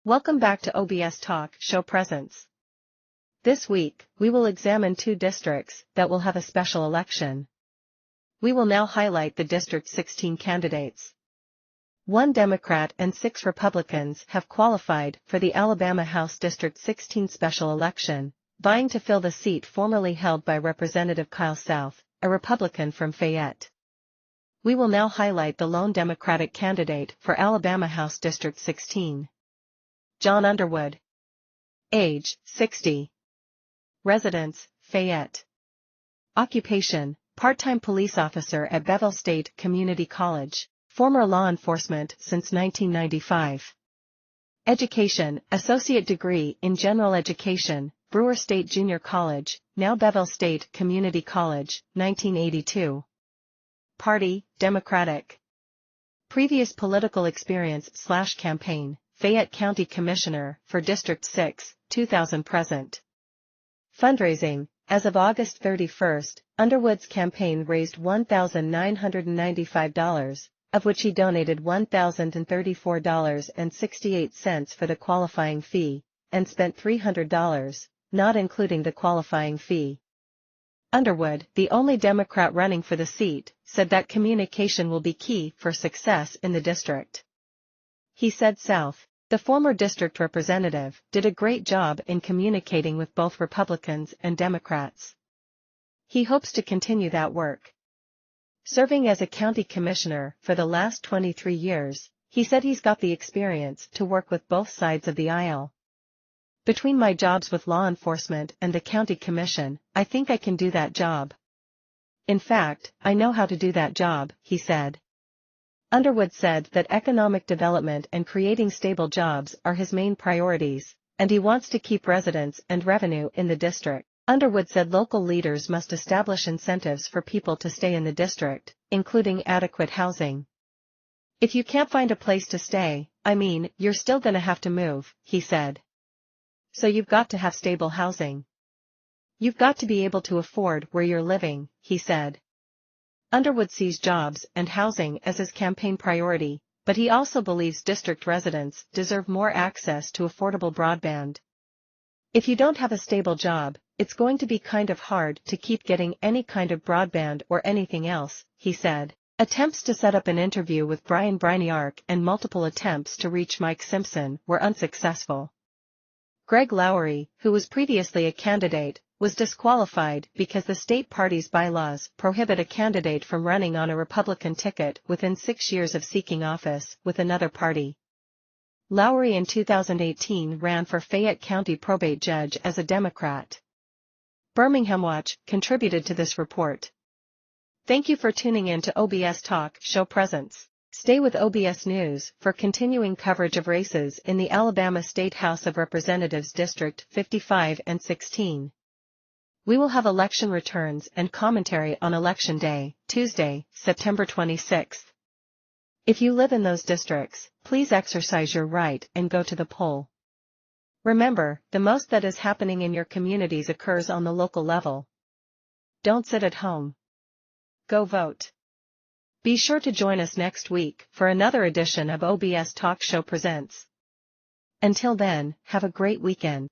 Welcome back to OBS Talk Show Presents. This week, we will examine two districts that will have a special election. We will now highlight the District 16 candidates. 1 Democrat and 6 Republicans have qualified for the Alabama House District 16 special election, vying to fill the seat formerly held by Representative Kyle South, a Republican from Fayette. We will now highlight the lone Democratic candidate for Alabama House District 16. John Underwood. Age, 60. Residence, Fayette. Occupation, part-time police officer at Bevel State Community College, former law enforcement since 1995. Education, associate degree in general education, Brewer State Junior College, now Bevel State Community College, 1982. Party, Democratic. Previous political experience/campaign, Fayette County Commissioner for District 6, 2000-present. Fundraising, as of August 31, Underwood's campaign raised $1,995, of which he donated $1,034.68 for the qualifying fee, and spent $300, not including the qualifying fee. Underwood, the only Democrat running for the seat, said that communication will be key for success in the district. He said South, the former district representative, did a great job in communicating with both Republicans and Democrats. He hopes to continue that work. Serving as a county commissioner for the last 23 years, he said he's got the experience to work with both sides of the aisle. Between my jobs with law enforcement and the county commission, I think I can do that job. In fact, I know how to do that job, he said. Underwood said that economic development and creating stable jobs are his main priorities, and he wants to keep residents and revenue in the district. Underwood said local leaders must establish incentives for people to stay in the district, including adequate housing. If you can't find a place to stay, you're still gonna have to move, he said. So you've got to have stable housing. You've got to be able to afford where you're living, he said. Underwood sees jobs and housing as his campaign priority, but he also believes district residents deserve more access to affordable broadband. If you don't have a stable job, it's going to be kind of hard to keep getting any kind of broadband or anything else, he said. Attempts to set up an interview with Brian Briniark and multiple attempts to reach Mike Simpson were unsuccessful. Greg Lowry, who was previously a candidate, was disqualified because the state party's bylaws prohibit a candidate from running on a Republican ticket within 6 years of seeking office with another party. Lowry in 2018 ran for Fayette County probate judge as a Democrat. Birmingham Watch contributed to this report. Thank you for tuning in to OBS Talk Show Presents. Stay with OBS News for continuing coverage of races in the Alabama State House of Representatives District 55 and 16. We will have election returns and commentary on Election Day, Tuesday, September 26. If you live in those districts, please exercise your right and go to the poll. Remember, the most that is happening in your communities occurs on the local level. Don't sit at home. Go vote. Be sure to join us next week for another edition of OBS Talk Show Presents. Until then, have a great weekend.